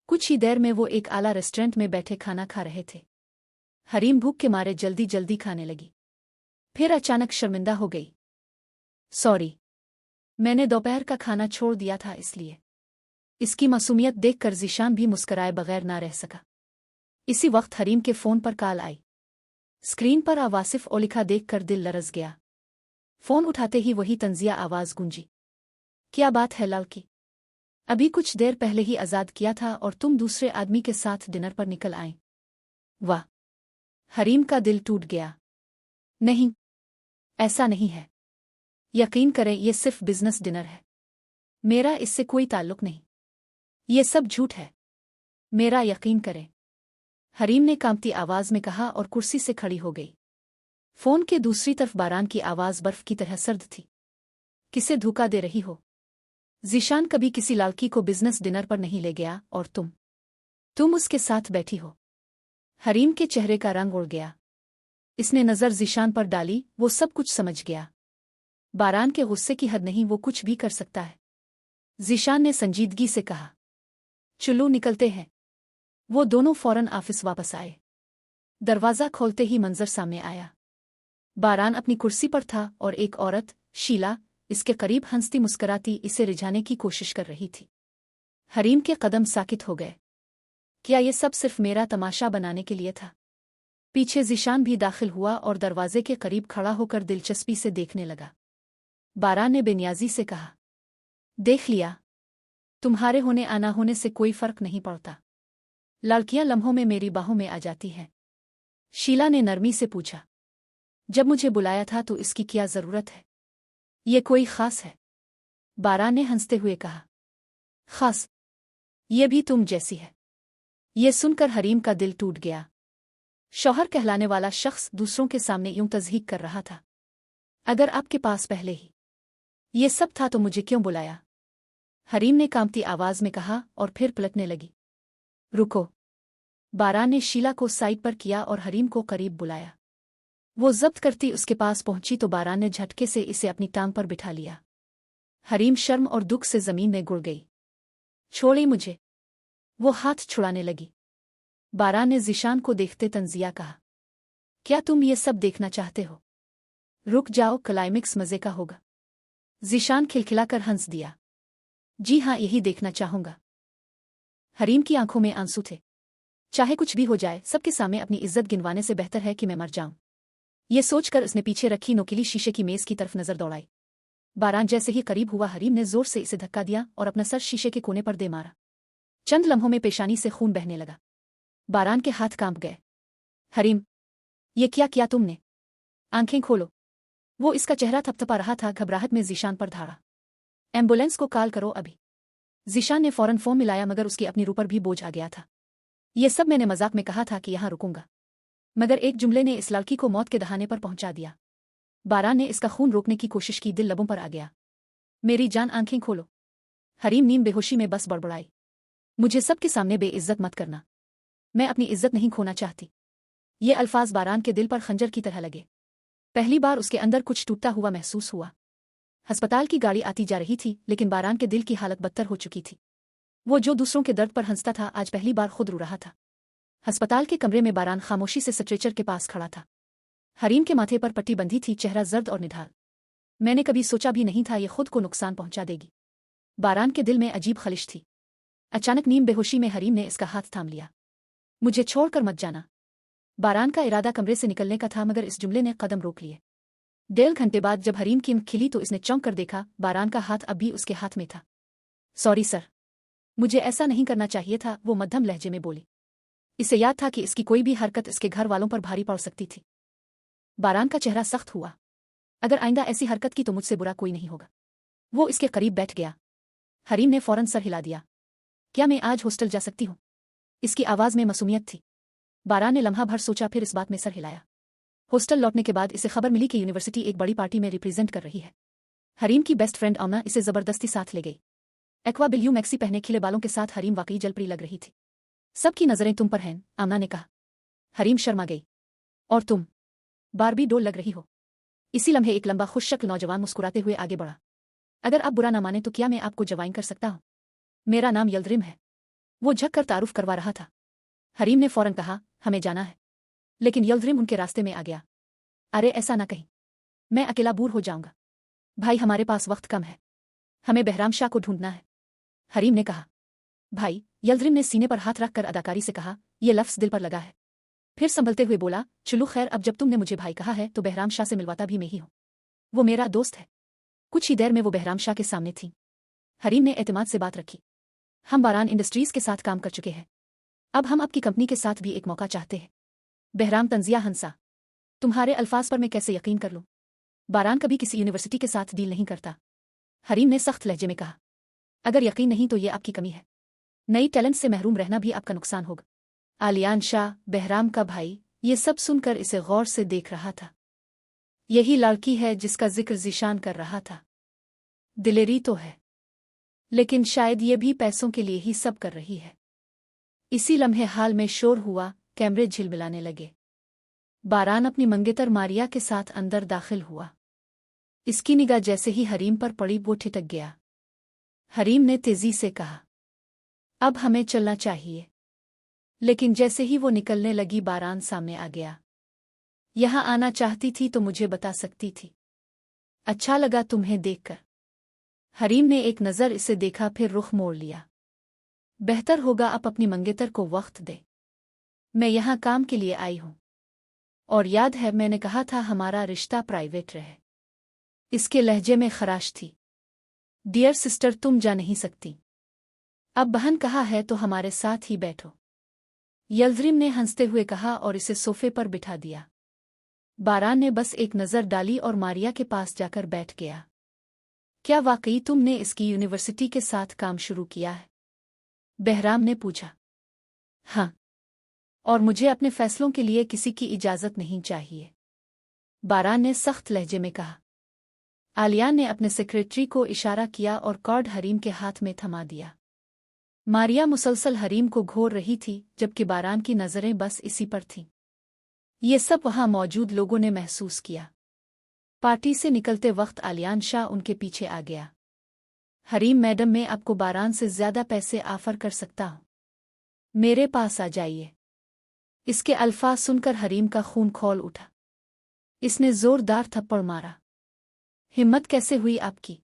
कुछ ही देर में वो एक आला रेस्टोरेंट में बैठे खाना खा रहे थे। हरीम भूख के मारे जल्दी जल्दी खाने लगी, फिर अचानक शर्मिंदा हो गई। सॉरी, मैंने दोपहर का खाना छोड़ दिया था इसलिए। इसकी मासूमियत देखकर ज़ीशान भी मुस्कराए बगैर ना रह सका। इसी वक्त हरीम के फोन पर कॉल आई। स्क्रीन पर आवासिफ ओ लिखा देखकर दिल लरज़ गया। फोन उठाते ही वही तंजिया आवाज गूंजी। क्या बात है लड़की? अभी कुछ देर पहले ही आजाद किया था और तुम दूसरे आदमी के साथ डिनर पर निकल आए। वाह! हरीम का दिल टूट गया। नहीं, ऐसा नहीं है। यकीन करें, ये सिर्फ बिजनेस डिनर है। मेरा इससे कोई ताल्लुक नहीं। ये सब झूठ है, मेरा यकीन करें, हरीम ने कांपती आवाज में कहा और कुर्सी से खड़ी हो गई। फोन के दूसरी तरफ बारान की आवाज बर्फ की तरह सर्द थी। किसे धोखा दे रही हो? ज़ीशान कभी किसी लड़की को बिजनेस डिनर पर नहीं ले गया और तुम उसके साथ बैठी हो। हरीम के चेहरे का रंग उड़ गया। इसने नजर ज़ीशान पर डाली, वो सब कुछ समझ गया। बारान के गुस्से की हद नहीं, वो कुछ भी कर सकता है। ज़ीशान ने संजीदगी से कहा। चलो निकलते हैं। वो दोनों फौरन ऑफिस वापस आए। दरवाज़ा खोलते ही मंजर सामने आया। बारान अपनी कुर्सी पर था और एक औरत, शीला, इसके करीब हंसती मुस्कराती इसे रिझाने की कोशिश कर रही थी। हरीम के कदम साकित हो गए। क्या ये सब सिर्फ मेरा तमाशा बनाने के लिए था? पीछे ज़ीशान भी दाखिल हुआ और दरवाजे के करीब खड़ा होकर दिलचस्पी से देखने लगा। बारान ने बेनियाजी से कहा, देख लिया, तुम्हारे होने आना होने से कोई फर्क नहीं पड़ता। लड़कियां लम्हों में मेरी बाहों में आ जाती हैं। शीला ने नरमी से पूछा, जब मुझे बुलाया था तो इसकी क्या जरूरत है? ये कोई खास है? बारान ने हंसते हुए कहा। खास? ये भी तुम जैसी है। ये सुनकर हरीम का दिल टूट गया। शौहर कहलाने वाला शख्स दूसरों के सामने यूं तज़हीक कर रहा था। अगर आपके पास पहले ही ये सब था तो मुझे क्यों बुलाया? हरीम ने कांपती आवाज में कहा और फिर पलटने लगी। रुको। बारान ने शीला को साइड पर किया और हरीम को करीब बुलाया। वो जब्त करती उसके पास पहुंची तो बारान ने झटके से इसे अपनी टांग पर बिठा लिया। हरीम शर्म और दुख से जमीन में गुड़ गई। छोड़े मुझे। वो हाथ छुड़ाने लगी। बारान ने ज़ीशान को देखते तंजिया कहा, क्या तुम ये सब देखना चाहते हो? रुक जाओ, क्लाइमेक्स मजे का होगा। ज़ीशान खिलखिलाकर हंस दिया। जी हाँ, यही देखना चाहूंगा। हरीम की आंखों में आंसू थे। चाहे कुछ भी हो जाए, सबके सामने अपनी इज्जत गिनवाने से बेहतर है कि मैं मर जाऊं। ये सोचकर उसने पीछे रखी नोकीली शीशे की मेज की तरफ नजर दौड़ाई। बारान जैसे ही करीब हुआ, हरीम ने जोर से इसे धक्का दिया और अपना सर शीशे के कोने पर दे मारा। चंद लम्हों में पेशानी से खून बहने लगा। बारान के हाथ कांप गए। हरीम, ये क्या किया तुमने? आंखें खोलो। वो इसका चेहरा थपथपा रहा था। घबराहट में ज़ीशान पर धाड़ा। एम्बुलेंस को कॉल करो अभी। ज़ीशान ने फौरन फोन मिलाया, मगर उसकी अपनी रूह पर भी बोझ आ गया था। ये सब मैंने मजाक में कहा था कि यहां रुकूंगा, मगर एक जुमले ने इस लड़की को मौत के दहाने पर पहुंचा दिया। बारान ने इसका खून रोकने की कोशिश की, दिल लबों पर आ गया। मेरी जान, आंखें खोलो। हरीम नीम बेहोशी में बस बड़बड़ाई, मुझे सबके सामने बेइज्जत मत करना। मैं अपनी इज्जत नहीं खोना चाहती। ये अल्फाज बारान के दिल पर खंजर की तरह लगे। पहली बार उसके अंदर कुछ टूटता हुआ महसूस हुआ। अस्पताल की गाड़ी आती जा रही थी, लेकिन बारान के दिल की हालत बदतर हो चुकी थी। वो जो दूसरों के दर्द पर हंसता था, आज पहली बार खुद रो रहा था। अस्पताल के कमरे में बारान खामोशी से स्ट्रेचर के पास खड़ा था। हरीम के माथे पर पट्टी बंधी थी, चेहरा जर्द और निढाल। मैंने कभी सोचा भी नहीं था ये खुद को नुकसान पहुंचा देगी। बारान के दिल में अजीब खलिश थी। अचानक नीम बेहोशी में हरीम ने इसका हाथ थाम लिया। मुझे छोड़कर मत जाना। बारान का इरादा कमरे से निकलने का था, मगर इस जुमले ने कदम रोक लिए। 1.5 घंटे बाद जब हरीम की आंख खिली तो इसने चौंक कर देखा, बारान का हाथ अब भी उसके हाथ में था। सॉरी सर, मुझे ऐसा नहीं करना चाहिए था, वो मध्यम लहजे में बोली। इसे याद था कि इसकी कोई भी हरकत इसके घर वालों पर भारी पड़ सकती थी। बारान का चेहरा सख्त हुआ। अगर आइंदा ऐसी हरकत की तो मुझसे बुरा कोई नहीं होगा। वो इसके करीब बैठ गया। हरीम ने फौरन सर हिला दिया। क्या मैं आज हॉस्टल जा सकती हूँ? इसकी आवाज में मासूमियत थी। बारान ने लम्हा भर सोचा, फिर इस बात में सर हिलाया। हॉस्टल लौटने के बाद इसे खबर मिली कि यूनिवर्सिटी एक बड़ी पार्टी में रिप्रेजेंट कर रही है। हरीम की बेस्ट फ्रेंड आमना इसे जबरदस्ती साथ ले गई। एक्वा बिल्यू मैक्सी पहने खिले बालों के साथ हरीम वाकई जलपरी लग रही थी। सबकी नजरें तुम पर हैं, आमना ने कहा। हरीम शर्मा गई। और तुम बारबी डोल लग रही हो। इसी लम्हे एक लंबा खुश शक्ल नौजवान मुस्कुराते हुए आगे बढ़ा। अगर आप बुरा ना माने तो क्या मैं आपको जवाइन कर सकता हूं? मेरा नाम यल्द्रिम है। वो झककर तारुफ करवा रहा था। हरीम ने फौरन कहा, हमें जाना है। लेकिन यल्द्रिम उनके रास्ते में आ गया। अरे ऐसा ना कहीं, मैं अकेला बूर हो जाऊंगा। भाई, हमारे पास वक्त कम है, हमें बहराम शाह को ढूंढना है। हरीम ने कहा। भाई, यल्द्रिम ने सीने पर हाथ रखकर अदाकारी से कहा, यह लफ्ज दिल पर लगा है। फिर संभलते हुए बोला, चलो खैर, अब जब तुमने मुझे भाई कहा है तो बहराम शाह से मिलवाता भी मैं ही हूं। वो मेरा दोस्त है। कुछ ही देर में वो बहराम शाह के सामने थी। हरीम ने एतमाद से बात रखी। हम बारान इंडस्ट्रीज के साथ काम कर चुके हैं। अब हम आपकी कंपनी के साथ भी एक मौका चाहते हैं। बहराम तंजिया हंसा। तुम्हारे अल्फाज पर मैं कैसे यकीन कर लूं? बारान कभी किसी यूनिवर्सिटी के साथ डील नहीं करता। हरीम ने सख्त लहजे में कहा। अगर यकीन नहीं तो ये आपकी कमी है। नई टैलेंट से महरूम रहना भी आपका नुकसान होगा। आलियान शाह, बहराम का भाई, ये सब सुनकर इसे गौर से देख रहा था। यही लड़की है जिसका जिक्र ज़ीशान कर रहा था। दिलेरी तो है, लेकिन शायद ये भी पैसों के लिए ही सब कर रही है। इसी लम्हे हाल में शोर हुआ, कैमरे झिलमिलाने लगे। बारान अपनी मंगेतर मारिया के साथ अंदर दाखिल हुआ। इसकी निगाह जैसे ही हरीम पर पड़ी वो ठिठक गया। हरीम ने तेजी से कहा, अब हमें चलना चाहिए। लेकिन जैसे ही वो निकलने लगी, बारान सामने आ गया। यहां आना चाहती थी तो मुझे बता सकती थी। अच्छा लगा तुम्हें देखकर। हरीम ने एक नज़र इसे देखा, फिर रुख मोड़ लिया। बेहतर होगा आप अपनी मंगेतर को वक्त दे। मैं यहां काम के लिए आई हूं, और याद है मैंने कहा था हमारा रिश्ता प्राइवेट रहे। इसके लहजे में खराश थी। डियर सिस्टर, तुम जा नहीं सकती। अब बहन कहा है तो हमारे साथ ही बैठो। यल्द्रिम ने हंसते हुए कहा और इसे सोफे पर बिठा दिया। बारान ने बस एक नज़र डाली और मारिया के पास जाकर बैठ गया। क्या वाकई तुमने इसकी यूनिवर्सिटी के साथ काम शुरू किया है? बहराम ने पूछा। हाँ, और मुझे अपने फैसलों के लिए किसी की इजाज़त नहीं चाहिए, बारान ने सख्त लहजे में कहा। आलियान ने अपने सेक्रेटरी को इशारा किया और कार्ड हरीम के हाथ में थमा दिया। मारिया मुसलसल हरीम को घूर रही थी, जबकि बारान की नज़रें बस इसी पर थीं। ये सब वहां मौजूद लोगों ने महसूस किया। पार्टी से निकलते वक्त आलियान शाह उनके पीछे आ गया। हरीम मैडम, मैं आपको बारान से ज्यादा पैसे ऑफर कर सकता हूं, मेरे पास आ जाइए। इसके अल्फाज सुनकर हरीम का खून खौल उठा। इसने जोरदार थप्पड़ मारा। हिम्मत कैसे हुई आपकी?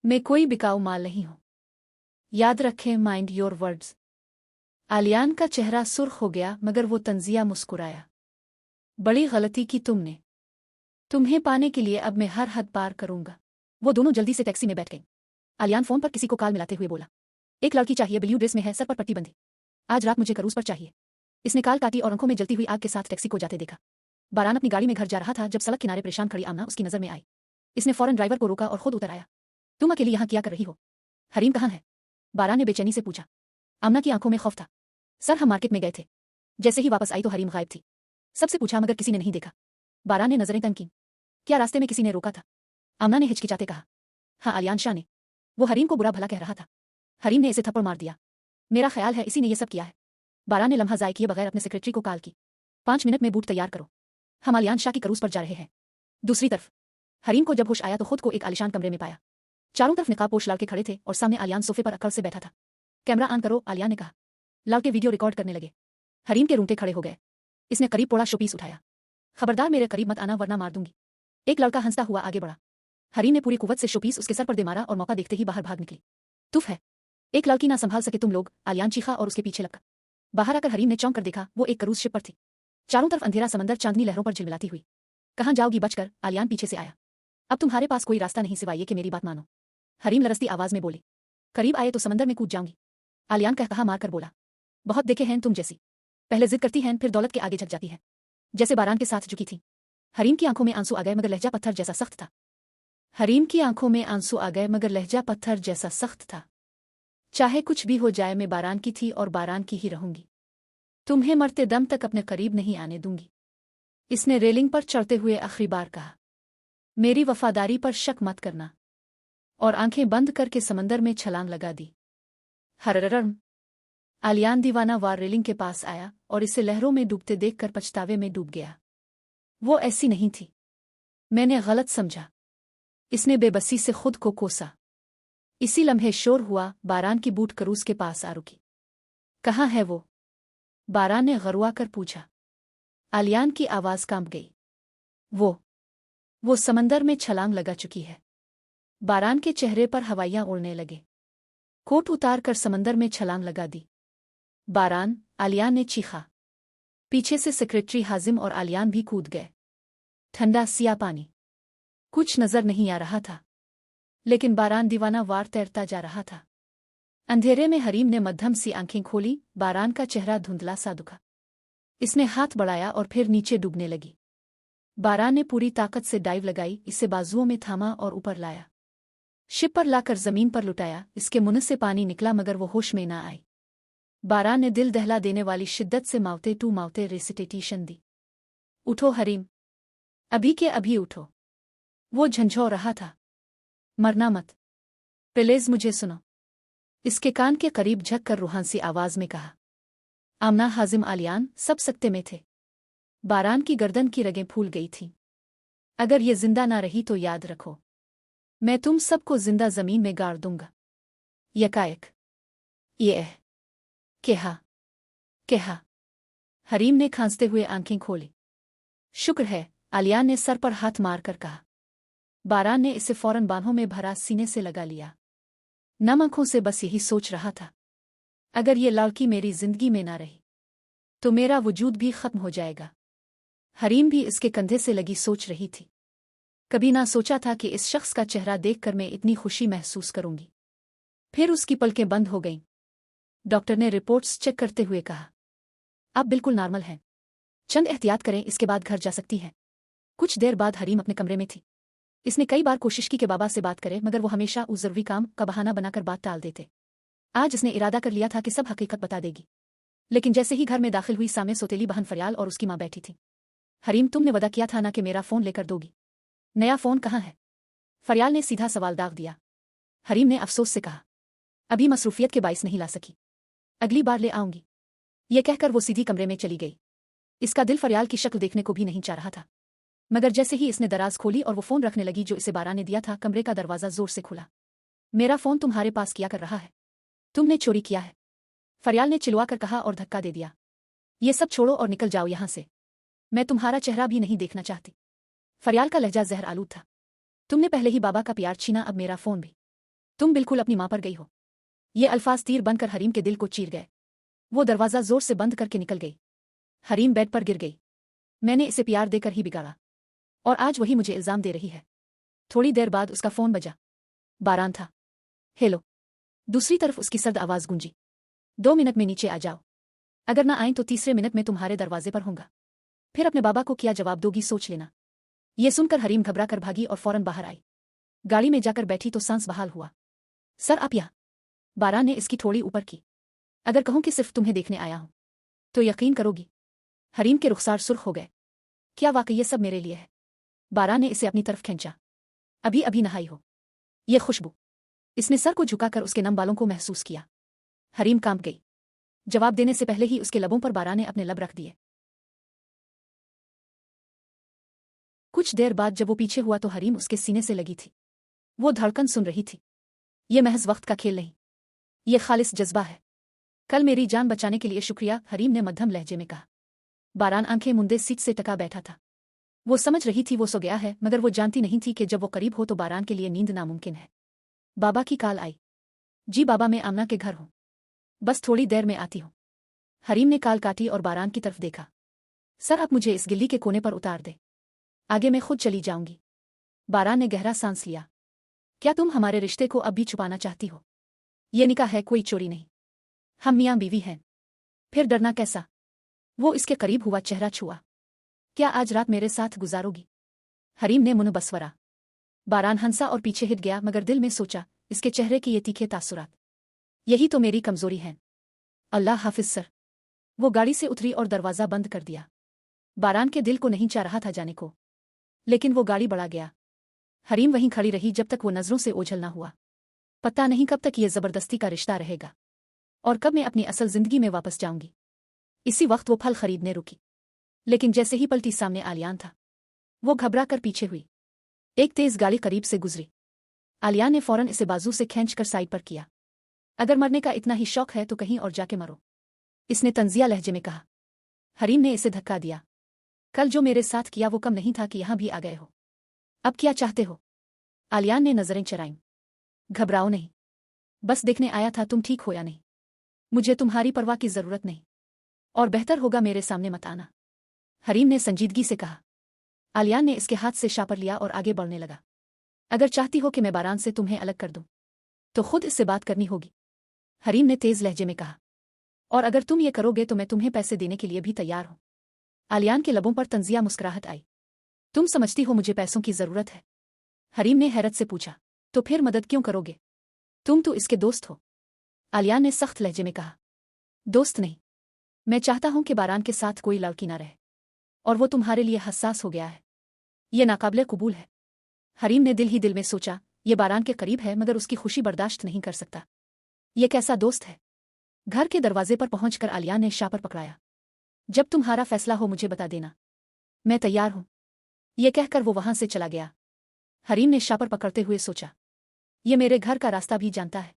मैं कोई बिकाऊ माल नहीं हूं, याद रखें, माइंड योर वर्ड्स। आलियान का चेहरा सुर्ख हो गया, मगर वो तंजिया मुस्कुराया। बड़ी गलती की तुमने। तुम्हें पाने के लिए अब मैं हर हद पार करूंगा। वो दोनों जल्दी से टैक्सी में बैठ गए। आलियान फोन पर किसी को कॉल मिलाते हुए बोला, एक लड़की चाहिए, ब्लू ड्रेस में है, सर पर पट्टी बंधी। आज रात मुझे क्रूज पर चाहिए। इसने कॉल काटी और आंखों में जलती हुई आग के साथ टैक्सी को जाते देखा। बारान अपनी गाड़ी में घर जा रहा था जब सड़क किनारे परेशान खड़ी आमना उसकी नजर में आई। इसने फौरन ड्राइवर को रोका और खुद उतर आया। तुम अकेली यहाँ क्या कर रही हो? हरीम कहाँ है? बारान ने बेचैनी से पूछा। आमना की आंखों में खौफ था। सर, हम मार्केट में गए थे। जैसे ही वापस आई तो हरीम गायब थी। सबसे पूछा मगर किसी ने नहीं देखा। बारान ने नजरें तंग की। क्या रास्ते में किसी ने रोका था? आमना ने हिचकिचाते कहा। हाँ, आलियान शाह ने। वो हरीम को बुरा भला कह रहा था। हरीम ने इसे थप्पड़ मार दिया। मेरा ख्याल है इसी ने ये सब किया है। बारान ने लम्हा ज़ाय किए बगैर अपने सेक्रेटरी को कॉल की। 5 मिनट में बूट तैयार करो, हम आलियान शाह की क्रूज पर जा रहे हैं। दूसरी तरफ हरीम को जब होश आया तो खुद को एक आलिशान कमरे में पाया। चारों तरफ निकाबपोश लड़के खड़े थे और सामने आलियान सोफे पर अकड़ से बैठा था। कैमरा ऑन करो, आलियान ने कहा। लड़के वीडियो रिकॉर्ड करने लगे। हरीम के रूंगटे खड़े हो गए। इसने करीब पोड़ा शोपीस उठाया। खबरदार मेरे करीब मत आना वरना मार दूंगी। एक लड़का हंसता हुआ आगे बढ़ा। हरीम ने पूरी कुव्वत से शोपीस उसके सर पर दे मारा और मौका देखते ही बाहर भाग निकली। तुफ है, एक लड़की ना संभाल सके तुम लोग, आलियान चीखा और उसके पीछे लगा। बाहर आकर हरीम ने चौंक कर देखा, वो एक क्रूज शिप पर थी। चारों तरफ अंधेरा समंदर चांदनी लहरों पर झिलमिलाती हुई। कहां जाओगी बचकर? आलियान पीछे से आया। अब तुम्हारे पास कोई रास्ता नहीं सिवाय ये कि मेरी बात मानो। हरीम लरसती आवाज में बोली। करीब आए तो समंदर में कूद जाऊंगी। आलियान कहा मारकर बोला। बहुत देखे हैं तुम जैसी, पहले जिद करती हैं फिर दौलत के आगे झक जाती है, जैसे बारान के साथ झुकी थी। हरीम की आंखों में आंसू आ गए मगर लहजा पत्थर जैसा सख्त था। हरीम की आंखों में आंसू आ गए मगर लहजा पत्थर जैसा सख्त था। चाहे कुछ भी हो जाए, मैं बारान की थी और बारान की ही रहूंगी। तुम्हें मरते दम तक अपने करीब नहीं आने दूंगी। इसने रेलिंग पर चढ़ते हुए आखिरी बार कहा। मेरी वफादारी पर शक मत करना। और आंखें बंद करके समंदर में छलांग लगा दी। हरररम। आलियान दीवाना वार रेलिंग के पास आया और इसे लहरों में डूबते देखकर पछतावे में डूब गया। वो ऐसी नहीं थी, मैंने गलत समझा। इसने बेबसी से खुद को कोसा। इसी लम्हे शोर हुआ। बारान की बूट क्रूज के पास आ रुकी। कहाँ है वो? बारान ने गरुआ कर पूछा। आलियान की आवाज कांप गई। वो समंदर में छलांग लगा चुकी है। बारान के चेहरे पर हवाइयां उड़ने लगे। कोट उतार कर समंदर में छलांग लगा दी। बारान, आलियान ने चीखा। पीछे से सेक्रेटरी हाजिम और आलियान भी कूद गए। ठंडा सिया पानी, कुछ नजर नहीं आ रहा था, लेकिन बारान दीवाना वार तैरता जा रहा था। अंधेरे में हरीम ने मध्यम सी आंखें खोली। बारान का चेहरा धुंधला सा दुखा। इसने हाथ बढ़ाया और फिर नीचे डूबने लगी। बारान ने पूरी ताकत से डाइव लगाई, इसे बाजुओं में थामा और ऊपर लाया। शिप पर लाकर जमीन पर लुटाया। इसके मुंह से पानी निकला मगर वो होश में ना आई। बारान ने दिल दहला देने वाली शिद्दत से मावते टू मावते रेसिटेशन दी। उठो हरीम, अभी के अभी उठो। वो झंझो रहा था। मरना मत, प्लीज मुझे सुनो। इसके कान के करीब झक कर रूहान सी आवाज में कहा। आमना, हाजिम, आलियान सब सकते में थे। बारान की गर्दन की रगें फूल गई थीं। अगर ये जिंदा ना रही तो याद रखो, मैं तुम सबको जिंदा जमीन में गाड़ दूंगा। यकायक ये कहा। हरीम ने खांसते हुए आंखें खोली। शुक्र है, आलियान ने सर पर हाथ मारकर कहा। बारान ने इसे फौरन बाहों में भरा सीने से लगा लिया। नम आंखों से बस यही सोच रहा था, अगर ये लड़की मेरी जिंदगी में ना रही तो मेरा वजूद भी खत्म हो जाएगा। हरीम भी इसके कंधे से लगी सोच रही थी। कभी ना सोचा था कि इस शख्स का चेहरा देखकर मैं इतनी खुशी महसूस करूंगी। फिर उसकी पलकें बंद हो गईं। डॉक्टर ने रिपोर्ट्स चेक करते हुए कहा, आप बिल्कुल नॉर्मल हैं। चंद एहतियात करें, इसके बाद घर जा सकती हैं। कुछ देर बाद हरीम अपने कमरे में थी। इसने कई बार कोशिश की कि बाबा से बात करे, मगर वो हमेशा उस जरूरी काम का बहाना बनाकर बात टाल देते। आज इसने इरादा कर लिया था कि सब हकीकत बता देगी। लेकिन जैसे ही घर में दाखिल हुई, सामने सौतेली बहन फरियाल और उसकी माँ बैठी थी। हरीम, तुमने वादा किया था ना कि मेरा फोन लेकर दोगी। नया फोन कहाँ है? फरियाल ने सीधा सवाल दाग दिया। हरीम ने अफसोस से कहा, अभी मसरूफियत के बाइस नहीं ला सकी, अगली बार ले आऊंगी। ये कहकर वो सीधी कमरे में चली गई। इसका दिल फरियाल की शक्ल देखने को भी नहीं चाह रहा था, मगर जैसे ही इसने दराज खोली और वो फोन रखने लगी जो इसे बारा ने दिया था, कमरे का दरवाजा जोर से खुला। मेरा फोन तुम्हारे पास किया कर रहा है, तुमने चोरी किया है, फरियाल ने चिल्वा कर कहा और धक्का दे दिया। ये सब छोड़ो और निकल जाओ यहां से, मैं तुम्हारा चेहरा भी नहीं देखना चाहती। फरियाल का लहजा जहर आलूद था। तुमने पहले ही बाबा का प्यार छीना, अब मेरा फोन भी। तुम बिल्कुल अपनी मां पर गई हो। ये अल्फाज तीर बनकर हरीम के दिल को चीर गए। वो दरवाजा जोर से बंद करके निकल गई। हरीम बेड पर गिर गई। मैंने इसे प्यार देकर ही बिगाड़ा और आज वही मुझे इल्जाम दे रही है। थोड़ी देर बाद उसका फोन बजा। बारान था। हेलो। दूसरी तरफ उसकी सर्द आवाज गूंजी। 2 मिनट में नीचे आ जाओ, अगर ना आए तो तीसरे मिनट में तुम्हारे दरवाजे पर होऊंगा। फिर अपने बाबा को क्या जवाब दोगी सोच लेना। ये सुनकर हरीम घबरा कर भागी और फौरन बाहर आई। गाड़ी में जाकर बैठी तो सांस बहाल हुआ। सर आप यहाँ? बारान ने इसकी थोड़ी ऊपर की। अगर कहूं कि सिर्फ तुम्हें देखने आया हूं तो यकीन करोगी? हरीम के रुखसार सुर्ख हो गए। क्या वाकई ये सब मेरे लिए है? बारान ने इसे अपनी तरफ खींचा। अभी अभी नहाई हो, ये खुशबू। इसने सर को झुकाकर उसके नम बालों को महसूस किया। हरीम कांप गई। जवाब देने से पहले ही उसके लबों पर बारान ने अपने लब रख दिए। कुछ देर बाद जब वो पीछे हुआ तो हरीम उसके सीने से लगी थी। वो धड़कन सुन रही थी। ये महज वक्त का खेल नहीं, ये खालिस जज्बा है। कल मेरी जान बचाने के लिए शुक्रिया, हरीम ने मध्यम लहजे में कहा। बारान आंखें मुंदे सीट से टका बैठा था। वो समझ रही थी वो सो गया है, मगर वो जानती नहीं थी कि जब वो करीब हो तो बारान के लिए नींद नामुमकिन है। बाबा की कॉल आई। जी बाबा, मैं आमना के घर हूं, बस थोड़ी देर में आती हूं। हरीम ने कॉल काटी और बारान की तरफ देखा। सर आप मुझे इस गिल्ली के कोने पर उतार दे, आगे मैं खुद चली जाऊंगी। बारान ने गहरा सांस लिया। क्या तुम हमारे रिश्ते को अब भी छुपाना चाहती हो? ये निकाह है, कोई चोरी नहीं। हम मियां बीवी हैं, फिर डरना कैसा? वो इसके करीब हुआ, चेहरा छुआ। क्या आज रात मेरे साथ गुजारोगी? हरीम ने मुंह बसवरा। बारान हंसा और पीछे हिट गया, मगर दिल में सोचा, इसके चेहरे के ये तीखे तासुरात, यही तो मेरी कमजोरी है। अल्लाह हाफिज सर। वो गाड़ी से उतरी और दरवाजा बंद कर दिया। बारान के दिल को नहीं चाह रहा था जाने को, लेकिन वो गाड़ी बढ़ा गया। हरीम वहीं खड़ी रही जब तक वो नजरों से ओझल ना हुआ। पता नहीं कब तक ये जबरदस्ती का रिश्ता रहेगा और कब मैं अपनी असल जिंदगी में वापस जाऊंगी। इसी वक्त वो फल खरीदने रुकी, लेकिन जैसे ही पलटी सामने आलियान था। वो घबरा कर पीछे हुई। एक तेज गाड़ी करीब से गुजरी। आलियान ने फौरन इसे बाजू से खींचकर साइड पर किया। अगर मरने का इतना ही शौक है तो कहीं और जाके मरो, इसने तंजिया लहजे में कहा। हरीम ने इसे धक्का दिया। कल जो मेरे साथ किया वो कम नहीं था कि यहां भी आ गए हो। अब क्या चाहते हो? आलियान ने नजरें चराईं। घबराओ नहीं, बस देखने आया था तुम ठीक हो या नहीं। मुझे तुम्हारी परवाह की जरूरत नहीं, और बेहतर होगा मेरे सामने मत आना, हरीम ने संजीदगी से कहा। आलियान ने इसके हाथ से शापर लिया और आगे बढ़ने लगा। अगर चाहती हो कि मैं बारान से तुम्हें अलग कर दूं तो खुद इससे बात करनी होगी, हरीम ने तेज लहजे में कहा। और अगर तुम ये करोगे तो मैं तुम्हें पैसे देने के लिए भी तैयार हूं। आलियान के लबों पर तंजिया मुस्कुराहट आई। तुम समझती हो मुझे पैसों की जरूरत है? हरीम ने हैरत से पूछा। तो फिर मदद क्यों करोगे? तुम तो इसके दोस्त हो, आलियान ने सख्त लहजे में कहा। दोस्त नहीं, मैं चाहता हूं कि बारान के साथ कोई लड़की ना रहे, और वो तुम्हारे लिए हसास हो गया है। ये नाकाबिले कबूल है। हरीम ने दिल ही दिल में सोचा, ये बारान के करीब है मगर उसकी खुशी बर्दाश्त नहीं कर सकता। ये कैसा दोस्त है? घर के दरवाजे पर पहुंचकर आलियान ने शापर पकड़ाया। जब तुम्हारा फैसला हो मुझे बता देना, मैं तैयार हूं। ये कहकर वो वहां से चला गया। हरीम ने शापर पकड़ते हुए सोचा, ये मेरे घर का रास्ता भी जानता है।